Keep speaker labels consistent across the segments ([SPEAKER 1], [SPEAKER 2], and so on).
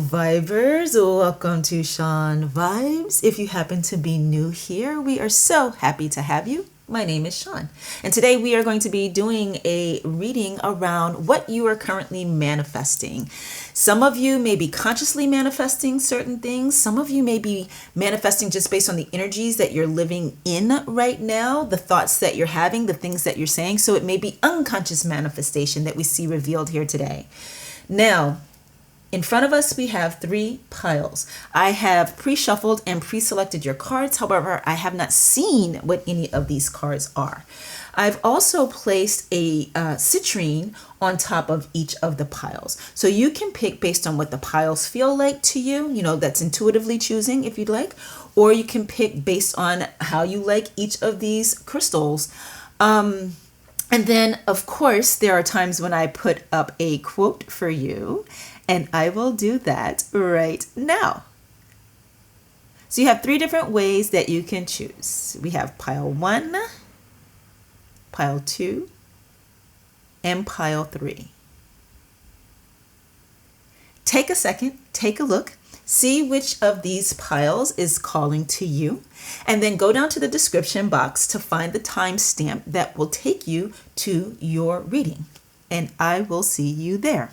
[SPEAKER 1] Vibers, welcome to shon.vibes. If you happen to be new here, we are so happy to have you. My name is Shon, and today we are going to be doing a reading around what you are currently manifesting. Some of you may be consciously manifesting certain things. Some of you may be manifesting just based on the energies that you're living in right now, the thoughts that you're having, the things that you're saying. So it may be unconscious manifestation that we see revealed here today. Now, in front of us, we have 3 piles. I have pre-shuffled and pre-selected your cards. However, I have not seen what any of these cards are. I've also placed a citrine on top of each of the piles. So you can pick based on what the piles feel like to you, that's intuitively choosing if you'd like, or you can pick based on how you like each of these crystals. And then, of course, there are times when I put up a quote for you, and I will do that right now. So you have 3 different ways that you can choose. We have pile 1, pile 2, and pile 3. Take a second, take a look, see which of these piles is calling to you, and then go down to the description box to find the timestamp that will take you to your reading. And I will see you there.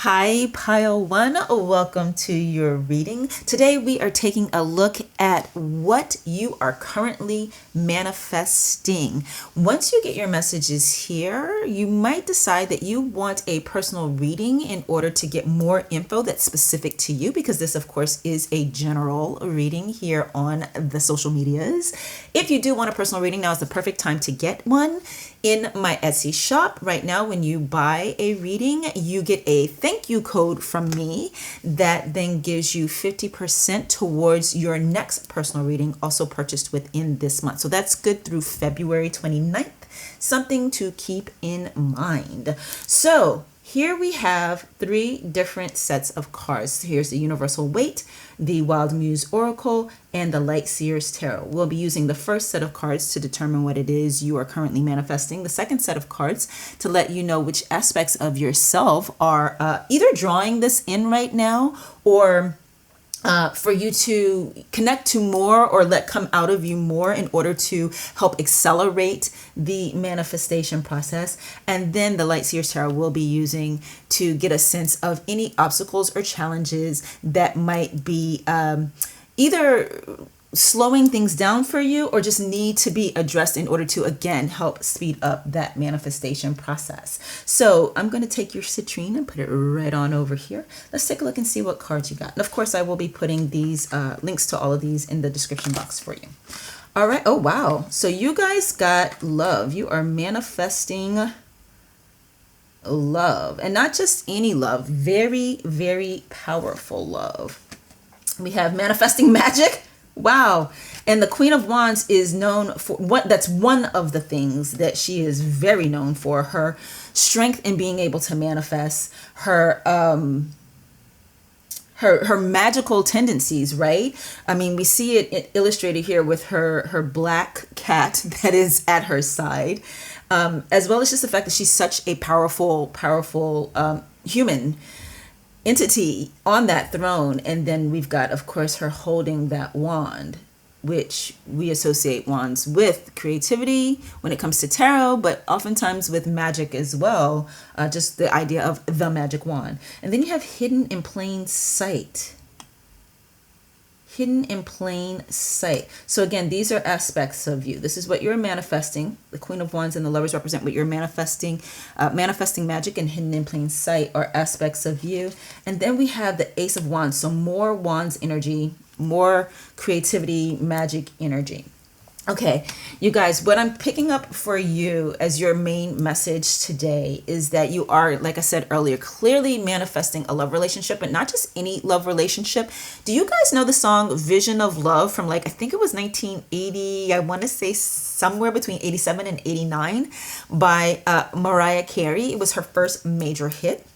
[SPEAKER 1] Hi, pile 1. Welcome to your reading. Today we are taking a look at what you are currently manifesting. Once you get your messages here, you might decide that you want a personal reading in order to get more info that's specific to you, because this, of course, is a general reading here on the social medias. If you do want a personal reading, now is the perfect time to get one. In my Etsy shop right now, when you buy a reading, you get a thank you code from me that then gives you 50% towards your next personal reading, also purchased within this month. So that's good through February 29th. Something to keep in mind. So here we have 3 different sets of cards. Here's the Universal Weight, the Wild Muse Oracle, and the Light Seers Tarot. We'll be using the first set of cards to determine what it is you are currently manifesting. The second set of cards to let you know which aspects of yourself are either drawing this in right now, or for you to connect to more or let come out of you more in order to help accelerate the manifestation process. And then the Light Seers Tarot will be using to get a sense of any obstacles or challenges that might be either slowing things down for you or just need to be addressed in order to, again, help speed up that manifestation process. So I'm going to take your citrine and put it right on over here. Let's take a look and see what cards you got. And of course, I will be putting these links to all of these in the description box for you. All right. Oh, wow. So you guys got love. You are manifesting love, and not just any love, very, very powerful love. We have manifesting magic. Wow. And the Queen of Wands is known for that's one of the things that she is very known for, her strength in being able to manifest, her magical tendencies, right? I mean, we see it illustrated here with her black cat that is at her side, as well as just the fact that she's such a powerful human entity on that throne. And then we've got, of course, her holding that wand, which we associate wands with creativity when it comes to tarot, but oftentimes with magic as well, just the idea of the magic wand. And then you have hidden in plain sight. Hidden in plain sight. So again, these are aspects of you. This is what you're manifesting. The Queen of Wands and the Lovers represent what you're manifesting. Manifesting magic and hidden in plain sight are aspects of you. And then we have the Ace of Wands. So more wands energy, more creativity, magic energy. Okay, you guys, what I'm picking up for you as your main message today is that you are, like I said earlier, clearly manifesting a love relationship, but not just any love relationship. Do you guys know the song Vision of Love from, like, I think it was 1980, I want to say somewhere between 87 and 89 by Mariah Carey. It was her first major hit.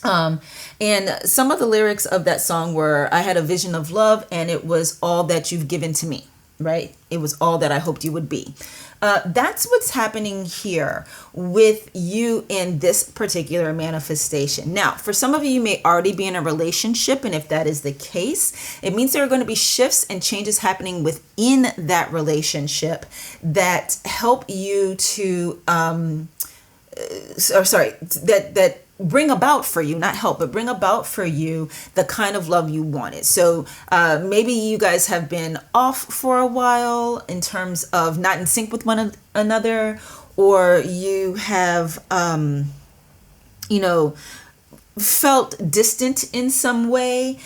[SPEAKER 1] And some of the lyrics of that song were, I had a vision of love and it was all that you've given to me, right? It was all that I hoped you would be. That's what's happening here with you in this particular manifestation. Now, for some of you, you may already be in a relationship. And if that is the case, it means there are going to be shifts and changes happening within that relationship that help you to, that bring about for you, not help, but bring about for you the kind of love you wanted. So maybe you guys have been off for a while in terms of not in sync with one another, or you have, felt distant in some way.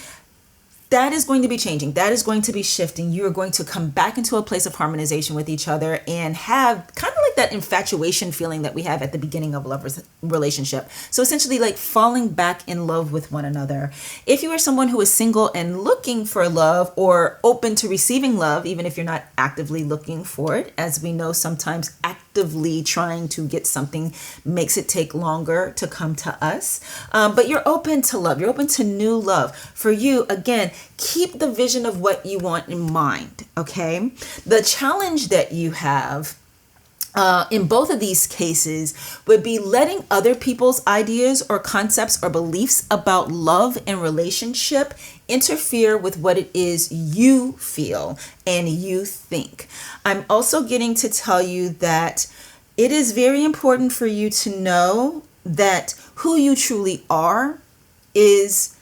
[SPEAKER 1] That is going to be changing. That is going to be shifting. You are going to come back into a place of harmonization with each other and have kind of like that infatuation feeling that we have at the beginning of a love relationship. So essentially like falling back in love with one another. If you are someone who is single and looking for love or open to receiving love, even if you're not actively looking for it, as we know, sometimes actively trying to get something makes it take longer to come to us. But you're open to love. You're open to new love. For you, again, keep the vision of what you want in mind, okay? The challenge that you have in both of these cases would be letting other people's ideas or concepts or beliefs about love and relationship interfere with what it is you feel and you think. I'm also getting to tell you that it is very important for you to know that who you truly are is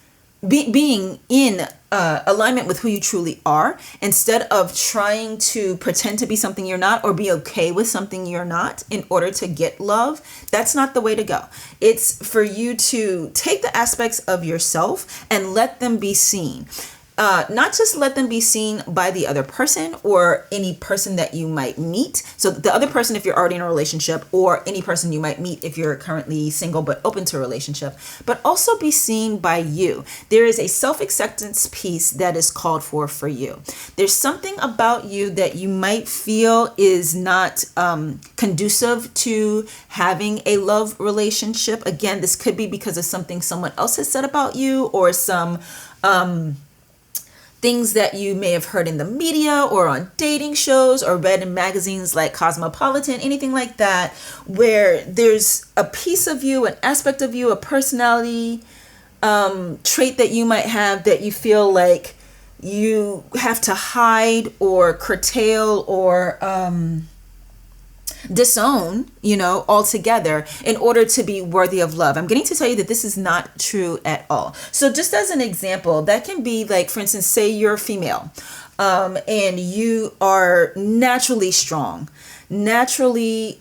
[SPEAKER 1] being in alignment with who you truly are, instead of trying to pretend to be something you're not or be okay with something you're not in order to get love. That's not the way to go. It's for you to take the aspects of yourself and let them be seen. Not just let them be seen by the other person or any person that you might meet. So the other person, if you're already in a relationship, or any person you might meet if you're currently single but open to a relationship, but also be seen by you. There is a self-acceptance piece that is called for you. There's something about you that you might feel is not conducive to having a love relationship. Again, this could be because of something someone else has said about you, or some things that you may have heard in the media or on dating shows or read in magazines like Cosmopolitan, anything like that, where there's a piece of you, an aspect of you, a personality trait that you might have that you feel like you have to hide or curtail or disown, altogether in order to be worthy of love. I'm getting to tell you that this is not true at all. So just as an example, that can be like, for instance, say you're female, and you are naturally strong, naturally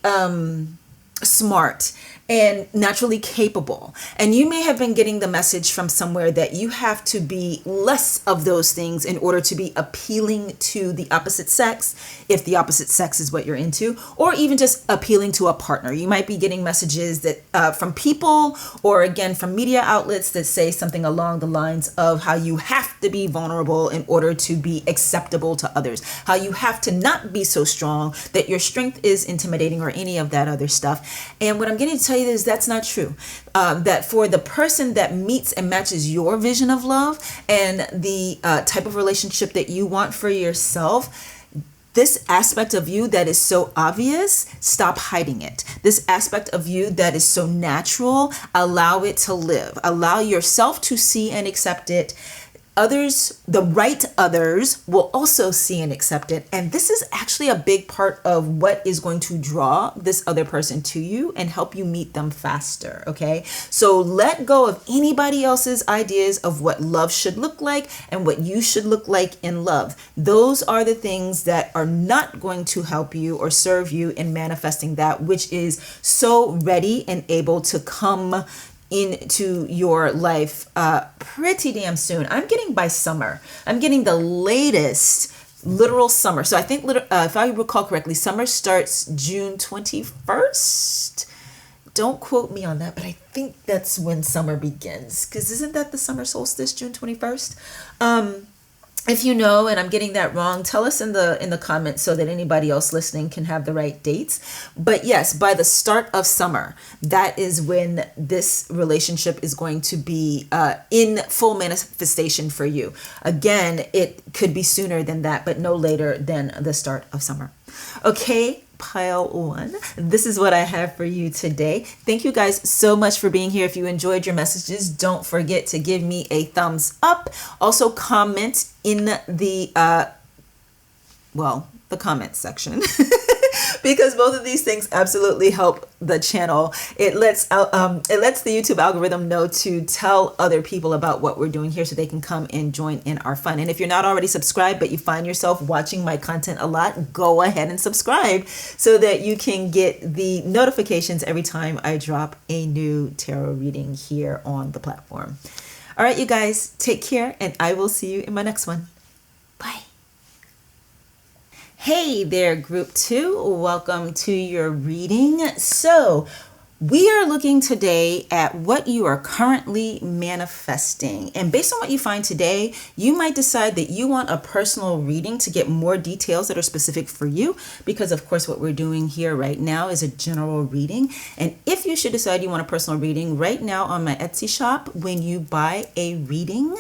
[SPEAKER 1] smart, and naturally capable. And you may have been getting the message from somewhere that you have to be less of those things in order to be appealing to the opposite sex, if the opposite sex is what you're into, or even just appealing to a partner. You might be getting messages that from people, or again from media outlets, that say something along the lines of how you have to be vulnerable in order to be acceptable to others, how you have to not be so strong, that your strength is intimidating, or any of that other stuff. And what I'm getting to tell you is that's not true. That for the person that meets and matches your vision of love and the type of relationship that you want for yourself, this aspect of you that is so obvious, stop hiding it. This aspect of you that is so natural, allow it to live. Allow yourself to see and accept it. Others, the right others, will also see and accept it. And this is actually a big part of what is going to draw this other person to you and help you meet them faster, okay? So let go of anybody else's ideas of what love should look like and what you should look like in love. Those are the things that are not going to help you or serve you in manifesting that which is so ready and able to come into your life pretty damn soon. I'm getting by summer. I'm getting the latest literal summer. So I think, if I recall correctly, summer starts June 21st. Don't quote me on that, but I think that's when summer begins. Because isn't that the summer solstice, June 21st? If you know and I'm getting that wrong, tell us in the comments so that anybody else listening can have the right dates. But yes, by the start of summer, that is when this relationship is going to be in full manifestation for you. Again, it could be sooner than that, but no later than the start of summer. Okay, pile one, this is what I have for you today. Thank you guys so much for being here. If you enjoyed your messages, don't forget to give me a thumbs up. Also comment in the the comment section because both of these things absolutely help the channel. It lets the YouTube algorithm know to tell other people about what we're doing here so they can come and join in our fun. And if you're not already subscribed but you find yourself watching my content a lot, go ahead and subscribe so that you can get the notifications every time I drop a new tarot reading here on the platform. All right, you guys, take care, and I will see you in my next one. Bye. Hey there, group 2. Welcome to your reading. So we are looking today at what you are currently manifesting. And based on what you find today, you might decide that you want a personal reading to get more details that are specific for you, because of course what we're doing here right now is a general reading. And if you should decide you want a personal reading, right now on my Etsy shop, when you buy a reading,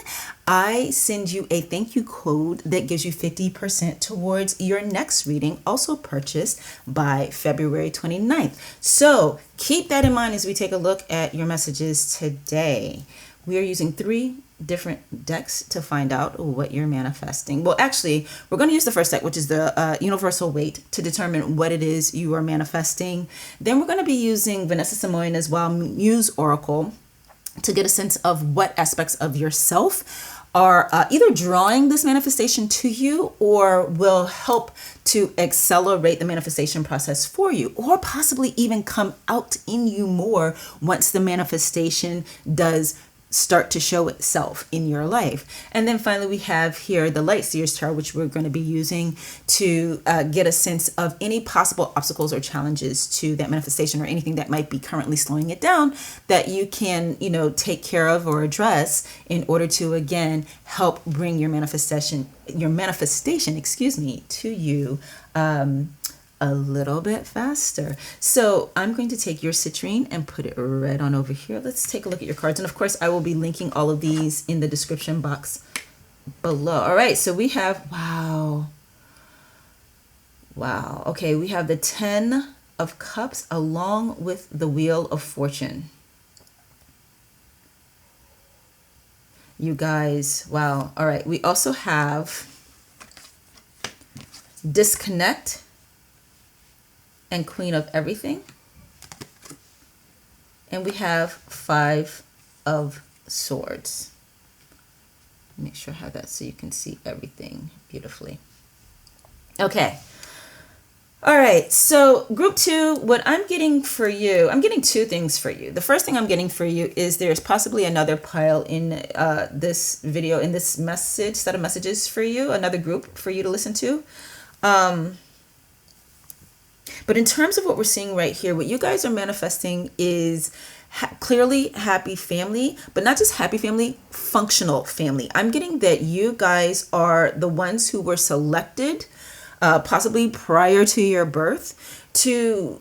[SPEAKER 1] I send you a thank you code that gives you 50% towards your next reading, also purchased by February 29th. So keep that in mind as we take a look at your messages today. We are using 3 different decks to find out what you're manifesting. Well, actually, we're going to use the first deck, which is the Universal Weight, to determine what it is you are manifesting. Then we're going to be using Vanessa Simone's Wild Muse Oracle to get a sense of what aspects of yourself are either drawing this manifestation to you or will help to accelerate the manifestation process for you, or possibly even come out in you more once the manifestation does start to show itself in your life. And then finally, we have here the Light Seers Tarot, which we're going to be using to get a sense of any possible obstacles or challenges to that manifestation, or anything that might be currently slowing it down that you can, take care of or address in order to, again, help bring your manifestation, to you a little bit faster. So I'm going to take your citrine and put it right on over here. Let's take a look at your cards. And of course, I will be linking all of these in the description box below. All right, so we have, wow. Okay, we have the 10 of Cups along with the Wheel of Fortune. You guys, wow. All right, we also have Disconnect and Queen of Everything. And we have 5 of Swords. Make sure I have that so you can see everything beautifully. Okay. All right, so group 2, what I'm getting for you, I'm getting 2 things for you. The first thing I'm getting for you is there's possibly another pile in this video, in this set of messages for you, another group for you to listen to. But in terms of what we're seeing right here, what you guys are manifesting is clearly happy family, but not just happy family, functional family. I'm getting that you guys are the ones who were selected, possibly prior to your birth, to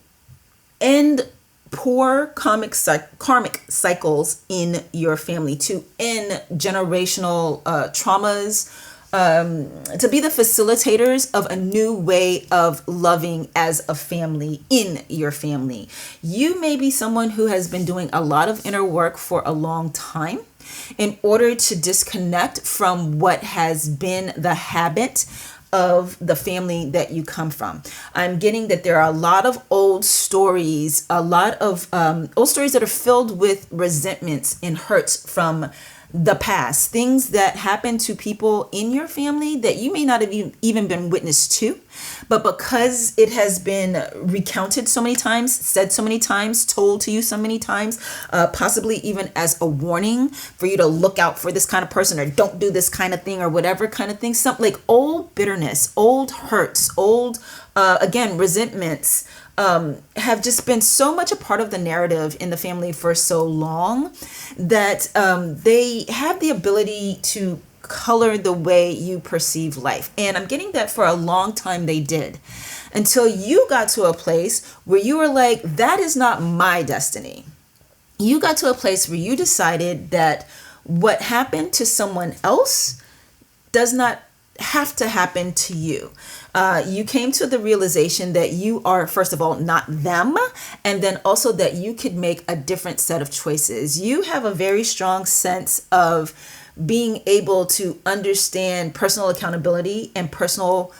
[SPEAKER 1] end poor karmic cycles in your family, to end generational traumas, to be the facilitators of a new way of loving as a family in your family. You may be someone who has been doing a lot of inner work for a long time in order to disconnect from what has been the habit of the family that you come from. I'm getting that there are a lot of old stories, old stories that are filled with resentments and hurts from the past, things that happen to people in your family that you may not have even been witness to, but because it has been recounted so many times, said so many times, told to you so many times, possibly even as a warning for you to look out for this kind of person, or don't do this kind of thing, or whatever kind of thing, something like old bitterness, old hurts, old, again, resentments, have just been so much a part of the narrative in the family for so long that they have the ability to color the way you perceive life. And I'm getting that for a long time they did, until you got to a place where you were like, that is not my destiny. You got to a place where you decided that what happened to someone else does not have to happen to you. You came to the realization that you are, first of all, not them, and then also that you could make a different set of choices. You have a very strong sense of being able to understand personal accountability and personal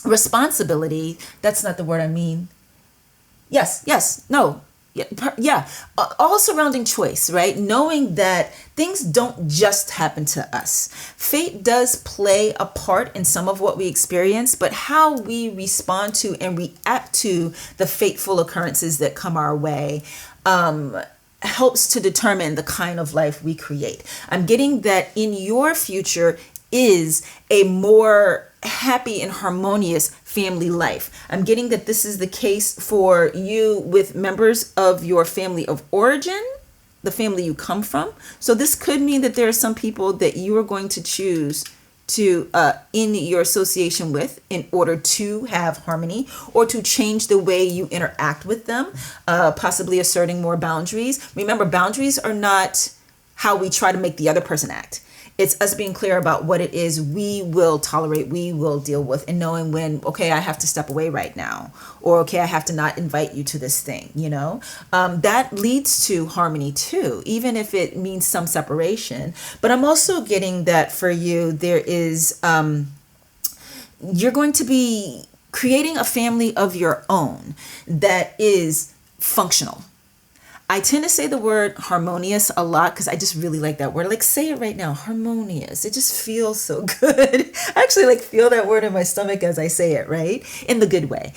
[SPEAKER 1] responsibility. That's not the word I mean. Yes, no. Yeah. All surrounding choice, right? Knowing that things don't just happen to us. Fate does play a part in some of what we experience, but how we respond to and react to the fateful occurrences that come our way helps to determine the kind of life we create. I'm getting that in your future is a more happy and harmonious family life. I'm getting that this is the case for you with members of your family of origin, the family you come from. So this could mean that there are some people that you are going to choose to in your association with in order to have harmony or to change the way you interact with them, possibly asserting more boundaries. Remember, boundaries are not how we try to make the other person act. It's us being clear about what it is we will tolerate, we will deal with, and knowing when, okay, I have to step away right now, or okay, I have to not invite you to this thing, that leads to harmony too, even if it means some separation. But I'm also getting that for you, there is, you're going to be creating a family of your own that is functional. I tend to say the word harmonious a lot because I just really like that word. Like, say it right now, harmonious. It just feels so good. I actually feel that word in my stomach as I say it, right? In the good way.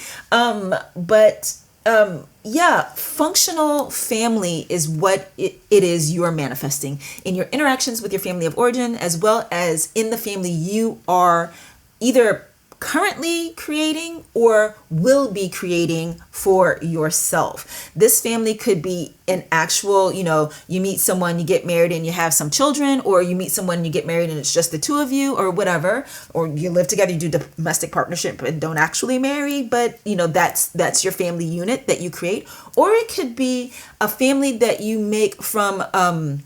[SPEAKER 1] Functional family is what it is you are manifesting in your interactions with your family of origin, as well as in the family you are either currently creating or will be creating for yourself. This family could be an actual, you meet someone, you get married and you have some children, or you meet someone and you get married and it's just the two of you or whatever, or you live together, you do domestic partnership and don't actually marry, but that's your family unit that you create. Or it could be a family that you make from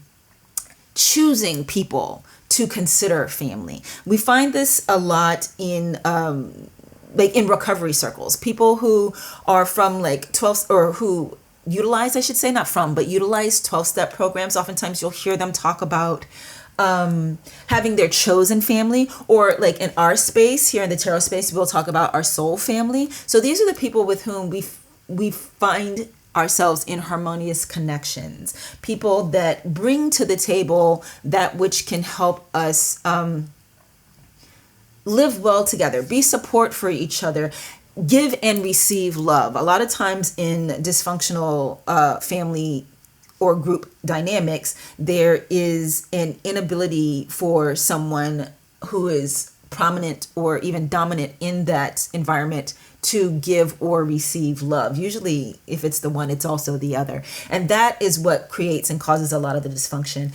[SPEAKER 1] choosing people to consider family. We find this a lot in in recovery circles. People who are from 12 or who utilize, I should say, not from, but utilize 12-step programs. Oftentimes you'll hear them talk about having their chosen family, or in our space here in the tarot space, we'll talk about our soul family. So these are the people with whom we find ourselves in harmonious connections, people that bring to the table that which can help us live well together, be support for each other, give and receive love. A lot of times in dysfunctional family or group dynamics, there is an inability for someone who is prominent or even dominant in that environment to give or receive love. Usually, if it's the one, it's also the other. And that is what creates and causes a lot of the dysfunction.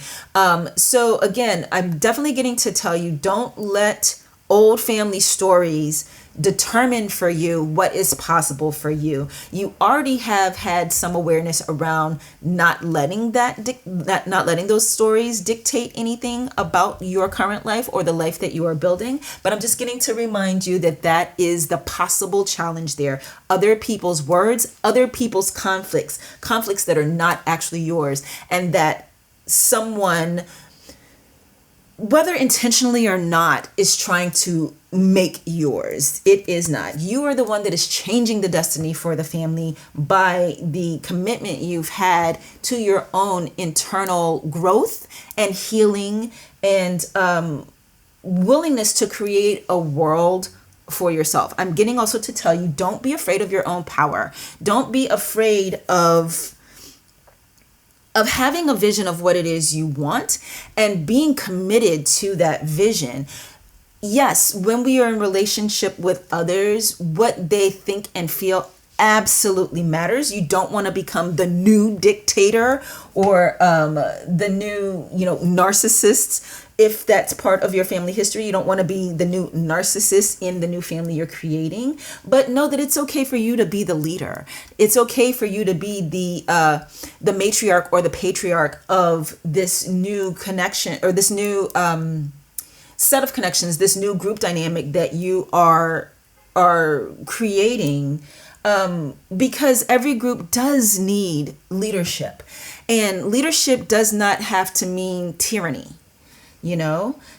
[SPEAKER 1] So again, I'm definitely getting to tell you, don't let old family stories determine for you what is possible for you. You already have had some awareness around not letting not letting those stories dictate anything about your current life or the life that you are building. But I'm just getting to remind you that that is the possible challenge there. Other people's words, other people's conflicts that are not actually yours, and that someone, whether intentionally or not, is trying to make yours. It is not. You are the one that is changing the destiny for the family by the commitment you've had to your own internal growth and healing and willingness to create a world for yourself. I'm getting also to tell you, don't be afraid of your own power. Don't be afraid of having a vision of what it is you want and being committed to that vision. Yes, when we are in relationship with others, what they think and feel absolutely matters. You don't want to become the new dictator or the new, narcissist if that's part of your family history, you don't want to be the new narcissist in the new family you're creating, but know that it's okay for you to be the leader. It's okay for you to be the matriarch or the patriarch of this new connection, or this new set of connections, this new group dynamic that you are creating, because every group does need leadership, and leadership does not have to mean tyranny,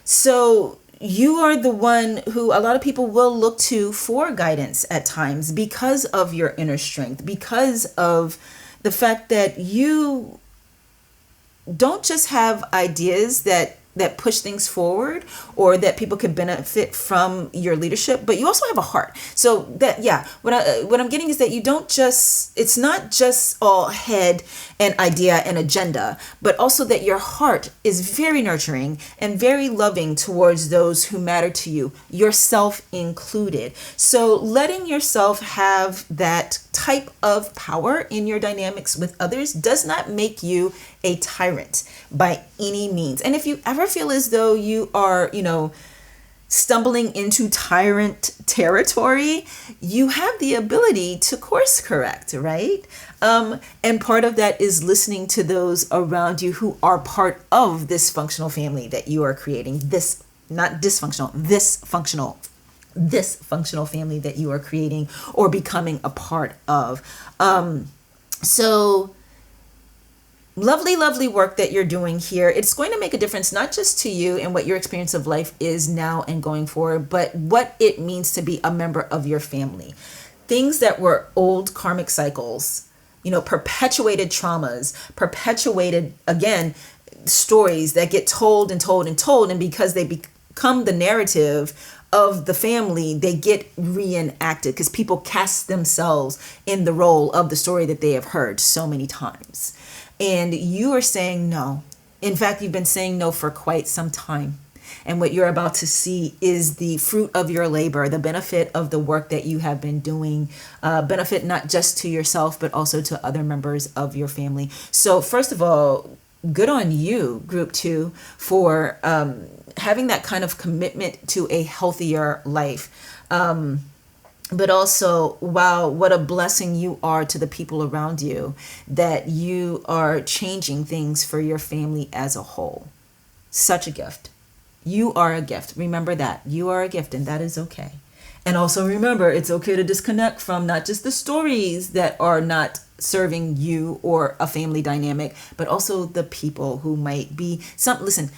[SPEAKER 1] so you are the one who a lot of people will look to for guidance at times, because of your inner strength, because of the fact that you don't just have ideas that push things forward, or that people could benefit from your leadership, but you also have a heart. So that, what I'm getting is that you don't just, it's not just all head and idea and agenda, but also that your heart is very nurturing and very loving towards those who matter to you, yourself included. So letting yourself have that type of power in your dynamics with others does not make you a tyrant by any means. And if you ever feel as though you are, stumbling into tyrant territory, you have the ability to course correct, right? And part of that is listening to those around you who are part of this functional family that you are creating. This, not dysfunctional, this functional family that you are creating or becoming a part of. So lovely work that you're doing here. It's going to make a difference, not just to you and what your experience of life is now and going forward, but what it means to be a member of your family. Things that were old karmic cycles, perpetuated traumas, perpetuated, again, stories that get told and told and told. And because they become the narrative of the family, they get reenacted because people cast themselves in the role of the story that they have heard so many times. And you are saying no. In fact, you've been saying no for quite some time. And what you're about to see is the fruit of your labor, the benefit of the work that you have been doing, benefit not just to yourself, but also to other members of your family. So first of all, good on you, Group 2, for having that kind of commitment to a healthier life. But also, wow, what a blessing you are to the people around you, that you are changing things for your family as a whole. Such a gift. You are a gift. Remember that. You are a gift, and that is okay. And also remember, it's okay to disconnect from not just the stories that are not serving you or a family dynamic, but also the people who might be listen,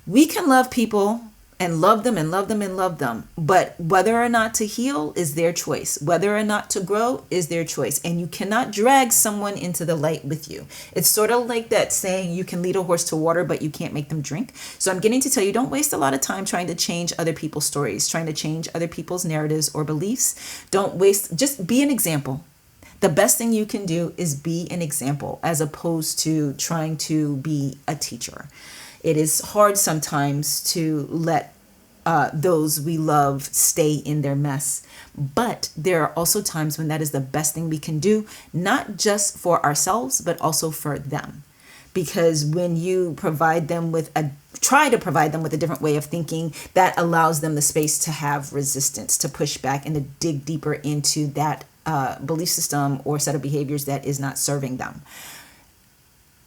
[SPEAKER 1] we can love people and love them and love them and love them, but whether or not to heal is their choice. Whether or not to grow is their choice. And you cannot drag someone into the light with you. It's sort of like that saying, you can lead a horse to water, but you can't make them drink. So I'm getting to tell you, don't waste a lot of time trying to change other people's stories, trying to change other people's narratives or beliefs. Don't waste, just be an example. The best thing you can do is be an example, as opposed to trying to be a teacher. It is hard sometimes to let those we love stay in their mess. But there are also times when that is the best thing we can do, not just for ourselves, but also for them. Because when you try to provide them with a different way of thinking, that allows them the space to have resistance, to push back and to dig deeper into that belief system or set of behaviors that is not serving them.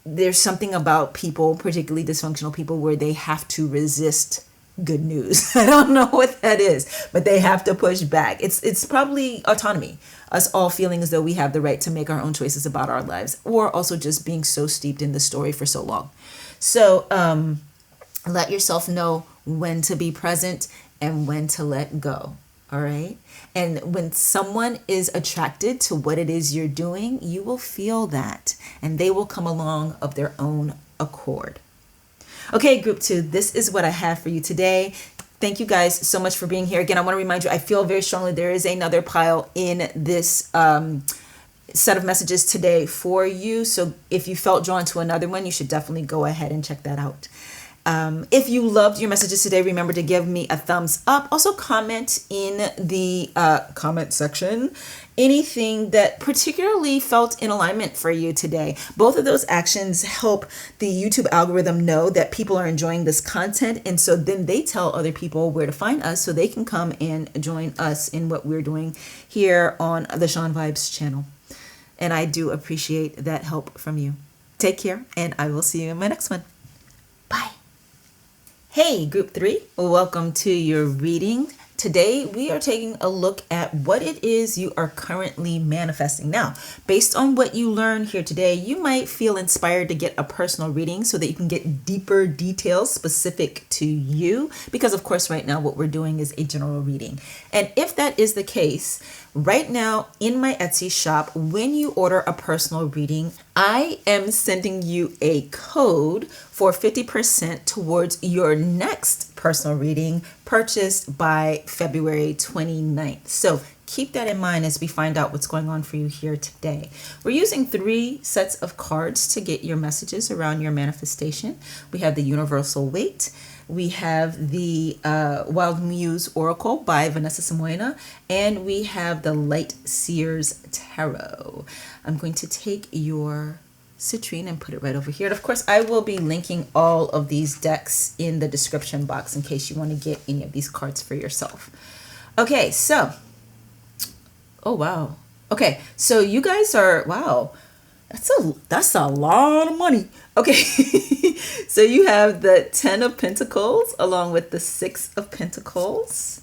[SPEAKER 1] There's something about people, particularly dysfunctional people, where they have to resist good news. I don't know what that is, but they have to push back. It's probably autonomy, us all feeling as though we have the right to make our own choices about our lives, or also just being so steeped in the story for so long. So let yourself know when to be present and when to let go. All right. And when someone is attracted to what it is you're doing, you will feel that, and they will come along of their own accord. Okay, Group 2, this is what I have for you today. Thank you guys so much for being here. Again, I want to remind you, I feel very strongly there is another pile in this set of messages today for you. So if you felt drawn to another one, you should definitely go ahead and check that out. If you loved your messages today, remember to give me a thumbs up. Also comment in the comment section anything that particularly felt in alignment for you today. Both of those actions help the YouTube algorithm know that people are enjoying this content, and so then they tell other people where to find us so they can come and join us in what we're doing here on the shon.vibes channel. And I do appreciate that help from you. Take care, and I will see you in my next one. Bye. Hey, group 3, welcome to your reading. Today, we are taking a look at what it is you are currently manifesting. Now, based on what you learned here today, you might feel inspired to get a personal reading so that you can get deeper details specific to you. Because, of course, right now, what we're doing is a general reading. And if that is the case, right now in my Etsy shop, when you order a personal reading, I am sending you a code for 50% towards your next personal reading purchased by February 29th. So keep that in mind as we find out what's going on for you here today. We're using 3 sets of cards to get your messages around your manifestation. We have the Universal Weight. We have the Wild Muse Oracle by Vanessa Samoina, and we have the Light Seers Tarot. I'm going to take your citrine and put it right over here. And of course, I will be linking all of these decks in the description box in case you want to get any of these cards for yourself. Okay, so, oh wow. Okay, so you guys are, wow, that's a lot of money. Okay, so you have the 10 of Pentacles along with the 6 of Pentacles.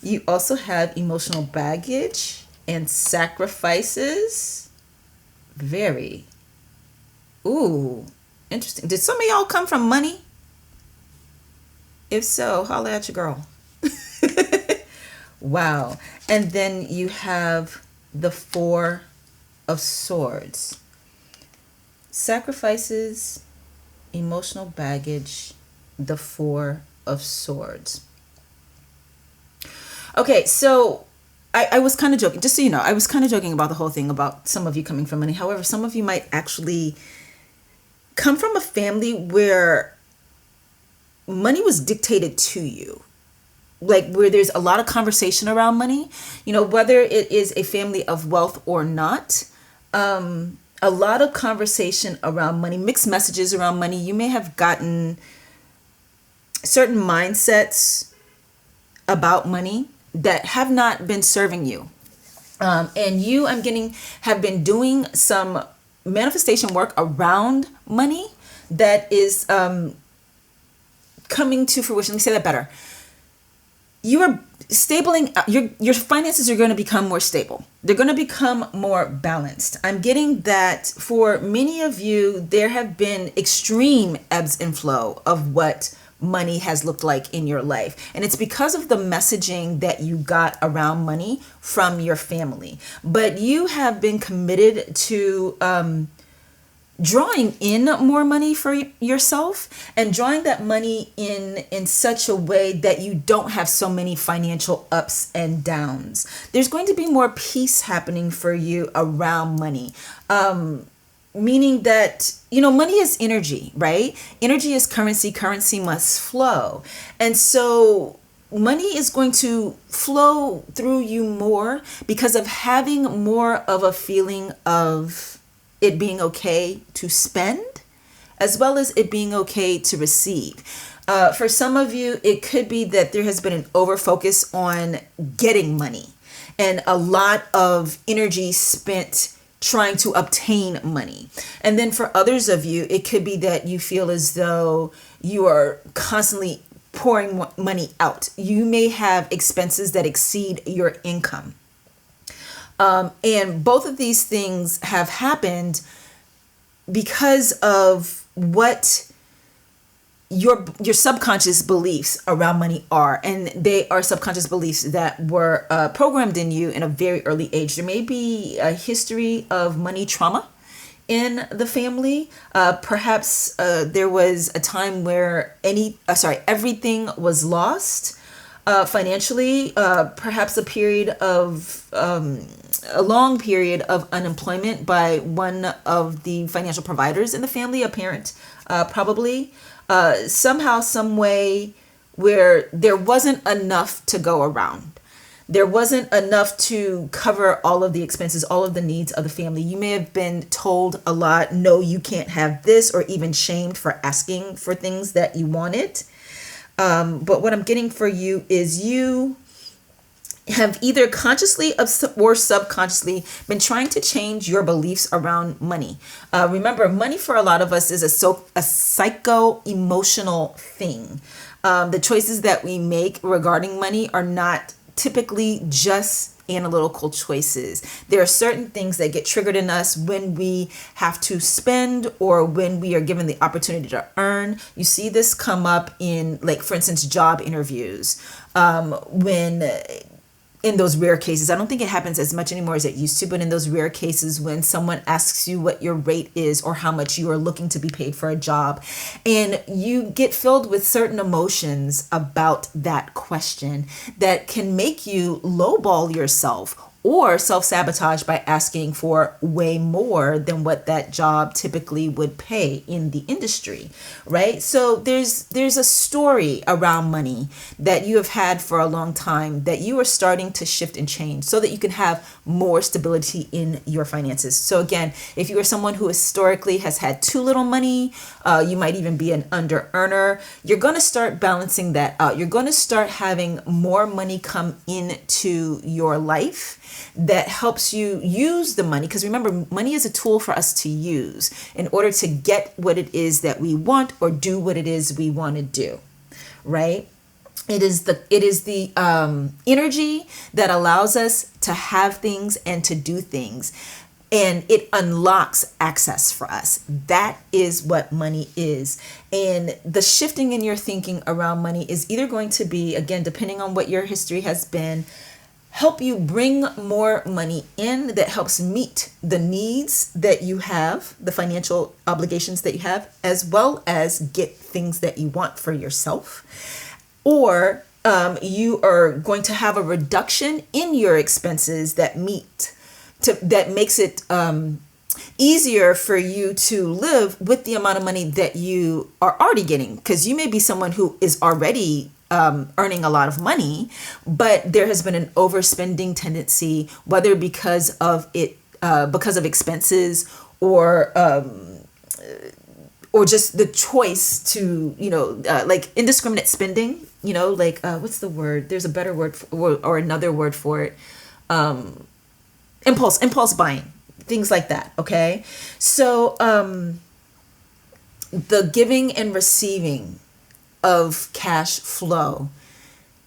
[SPEAKER 1] You also have emotional baggage and sacrifices. Very, ooh, interesting. Did some of y'all come from money? If so, holla at your girl. Wow. And then you have the 4 of Swords. Sacrifices, emotional baggage, the 4 of Swords. Okay, so I was kind of joking, just so you know, I was kind of joking about the whole thing about some of you coming from money. However, some of you might actually come from a family where money was dictated to you. Like where there's a lot of conversation around money, you know, whether it is a family of wealth or not. A lot of conversation around money, mixed messages around money. You may have gotten certain mindsets about money that have not been serving you. And you, I'm getting, have been doing some manifestation work around money that is coming to fruition. Let me say that better. You are stabling, your finances are going to become more stable. They're going to become more balanced. I'm getting that for many of you, there have been extreme ebbs and flow of what money has looked like in your life. And it's because of the messaging that you got around money from your family. But you have been committed to drawing in more money for yourself and drawing that money in such a way that you don't have so many financial ups and downs. There's going to be more peace happening for you around money. Meaning that, you know, money is energy, right? Energy is currency. Currency must flow. And so money is going to flow through you more because of having more of a feeling of it being okay to spend, as well as it being okay to receive. For some of you, it could be that there has been an overfocus on getting money and a lot of energy spent trying to obtain money. And then for others of you, it could be that you feel as though you are constantly pouring money out. You may have expenses that exceed your income. And both of these things have happened because of what your subconscious beliefs around money are. And they are subconscious beliefs that were programmed in you in a very early age. There may be a history of money trauma in the family. Perhaps there was a time where everything was lost. Financially, perhaps a long period of unemployment by one of the financial providers in the family, a parent, probably. somehow, some way, where there wasn't enough to go around. There wasn't enough to cover all of the expenses, all of the needs of the family. You may have been told a lot, no, you can't have this, or even shamed for asking for things that you wanted. But what I'm getting for you is you have either consciously or subconsciously been trying to change your beliefs around money. Remember, money for a lot of us is a psycho-emotional thing. The choices that we make regarding money are not typically just analytical choices. There are certain things that get triggered in us when we have to spend or when we are given the opportunity to earn. You see this come up in, like, for instance, job interviews. When in those rare cases, I don't think it happens as much anymore as it used to, but in those rare cases when someone asks you what your rate is or how much you are looking to be paid for a job, and you get filled with certain emotions about that question that can make you lowball yourself or self-sabotage by asking for way more than what that job typically would pay in the industry, right? So there's a story around money that you have had for a long time that you are starting to shift and change so that you can have more stability in your finances. So again, if you are someone who historically has had too little money, you might even be an under earner, you're going to start balancing that out. You're going to start having more money come into your life that helps you use the money. Because remember, money is a tool for us to use in order to get what it is that we want or do what it is we want to do, right? It is the energy that allows us to have things and to do things. And it unlocks access for us. That is what money is. And the shifting in your thinking around money is either going to be, again, depending on what your history has been, help you bring more money in that helps meet the needs that you have, the financial obligations that you have, as well as get things that you want for yourself. Or you are going to have a reduction in your expenses that makes it easier for you to live with the amount of money that you are already getting. Because you may be someone who is already earning a lot of money, but there has been an overspending tendency, whether because of expenses or just the choice to, like indiscriminate spending, what's the word? There's a better word or another word for it. Impulse buying, things like that. Okay. So, the giving and receiving of cash flow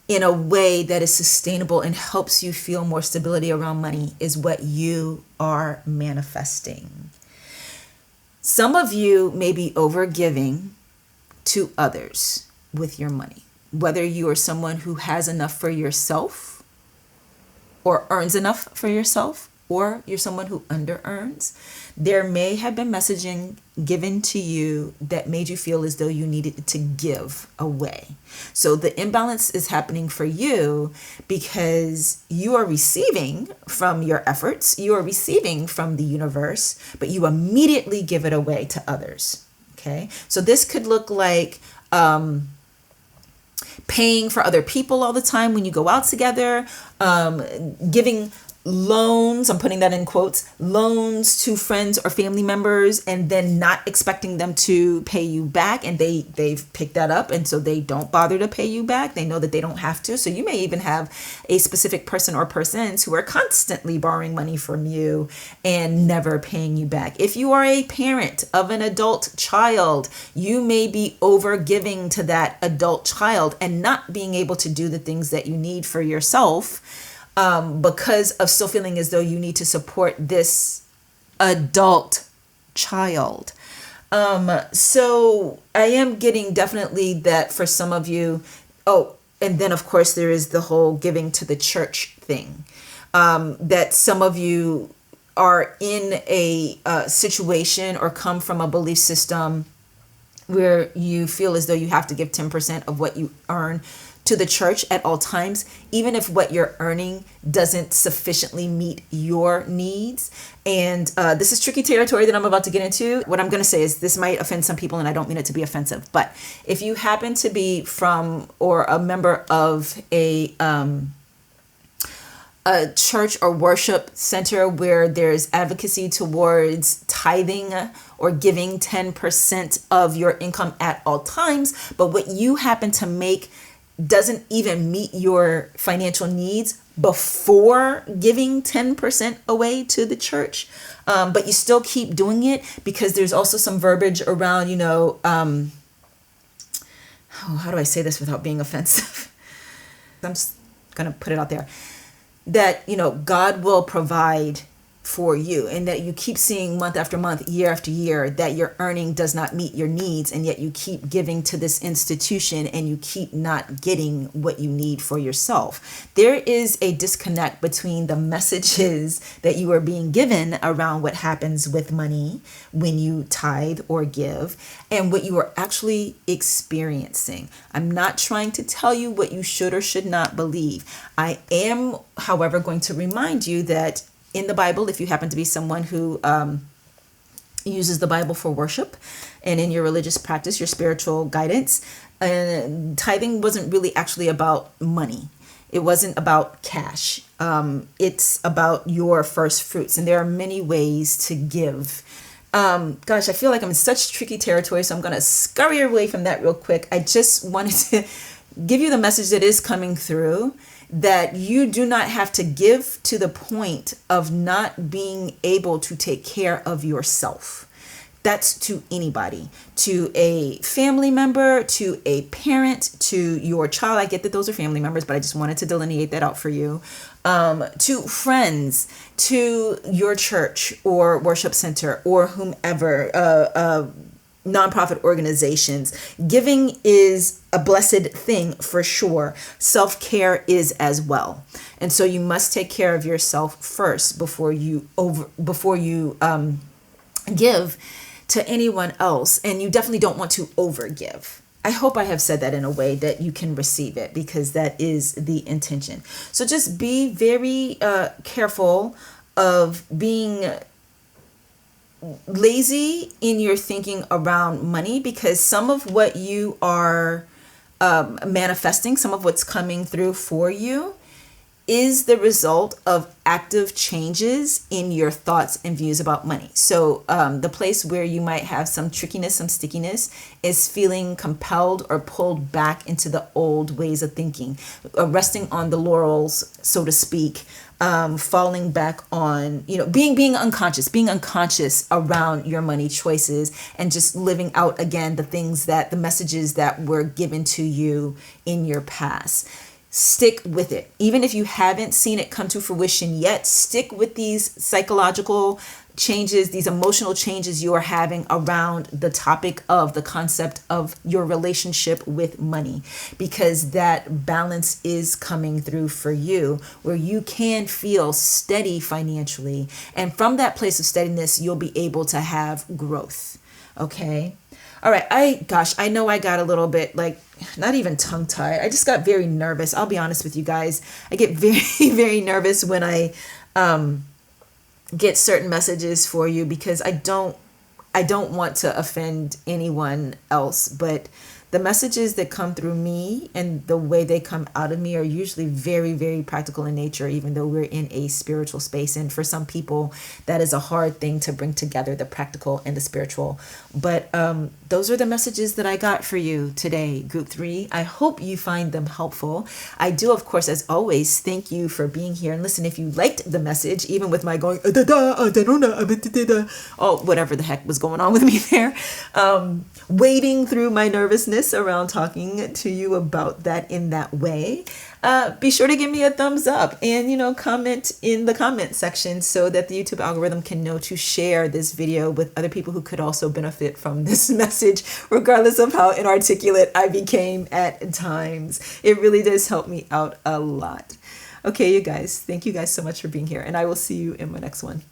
[SPEAKER 1] in a way that is sustainable and helps you feel more stability around money is what you are manifesting. Some of you may be over giving to others with your money, whether you are someone who has enough for yourself or earns enough for yourself, or you're someone who under earns. There may have been messaging given to you that made you feel as though you needed to give away. So the imbalance is happening for you because you are receiving from your efforts, you are receiving from the universe, but you immediately give it away to others. Okay, so this could look like paying for other people all the time when you go out together, giving loans, I'm putting that in quotes, loans to friends or family members, and then not expecting them to pay you back, and they've picked that up, and so they don't bother to pay you back. They know that they don't have to. So you may even have a specific person or persons who are constantly borrowing money from you and never paying you back. If you are a parent of an adult child, you may be over giving to that adult child and not being able to do the things that you need for yourself, because of still feeling as though you need to support this adult child. So I am getting definitely that for some of you. Oh, and then of course there is the whole giving to the church thing, that some of you are in a situation or come from a belief system where you feel as though you have to give 10% of what you earn to the church at all times, even if what you're earning doesn't sufficiently meet your needs. And this is tricky territory that I'm about to get into. What I'm going to say is this might offend some people, and I don't mean it to be offensive. But if you happen to be from or a member of a church or worship center where there's advocacy towards tithing or giving 10% of your income at all times, but what you happen to make doesn't even meet your financial needs before giving 10% away to the church, but you still keep doing it because there's also some verbiage around, how do I say this without being offensive? I'm just going to put it out there that, God will provide for you, and that you keep seeing month after month, year after year, that your earning does not meet your needs, and yet you keep giving to this institution and you keep not getting what you need for yourself. There is a disconnect between the messages that you are being given around what happens with money when you tithe or give and what you are actually experiencing. I'm not trying to tell you what you should or should not believe. I am, however, going to remind you that in the Bible, if you happen to be someone who uses the Bible for worship and in your religious practice, your spiritual guidance, tithing wasn't really actually about money. It wasn't about cash. It's about your first fruits. And there are many ways to give. Gosh, I feel like I'm in such tricky territory, so I'm going to scurry away from that real quick. I just wanted to give you the message that is coming through, that you do not have to give to the point of not being able to take care of yourself. That's to anybody, to a family member, to a parent, to your child. I get that those are family members, but I just wanted to delineate that out for you. To friends, to your church or worship center or whomever, nonprofit organizations. Giving is a blessed thing for sure. Self-care is as well. And so you must take care of yourself first before you give to anyone else. And you definitely don't want to overgive. I hope I have said that in a way that you can receive it, because that is the intention. So just be very careful of being lazy in your thinking around money, because some of what you are manifesting, some of what's coming through for you is the result of active changes in your thoughts and views about money. So the place where you might have some trickiness, some stickiness, is feeling compelled or pulled back into the old ways of thinking, resting on the laurels, so to speak, falling back on, being unconscious around your money choices, and just living out again the messages that were given to you in your past. Stick with it. Even if you haven't seen it come to fruition yet, stick with these psychological changes, these emotional changes you are having around the topic of the concept of your relationship with money, because that balance is coming through for you, where you can feel steady financially. And from that place of steadiness, you'll be able to have growth. Okay. All right. I know I got a little bit not even tongue tied. I just got very nervous. I'll be honest with you guys. I get very, very nervous when I get certain messages for you, because I don't want to offend anyone else, but the messages that come through me and the way they come out of me are usually very, very practical in nature, even though we're in a spiritual space. And for some people, that is a hard thing to bring together, the practical and the spiritual. But those are the messages that I got for you today, Group 3. I hope you find them helpful. I do, of course, as always, thank you for being here. And listen, if you liked the message, even with my going, whatever the heck was going on with me there, wading through my nervousness around talking to you about that in that way, be sure to give me a thumbs up and comment in the comment section so that the YouTube algorithm can know to share this video with other people who could also benefit from this message, regardless of how inarticulate I became at times. It really does help me out a lot. Okay, you guys, thank you guys so much for being here, and I will see you in my next one.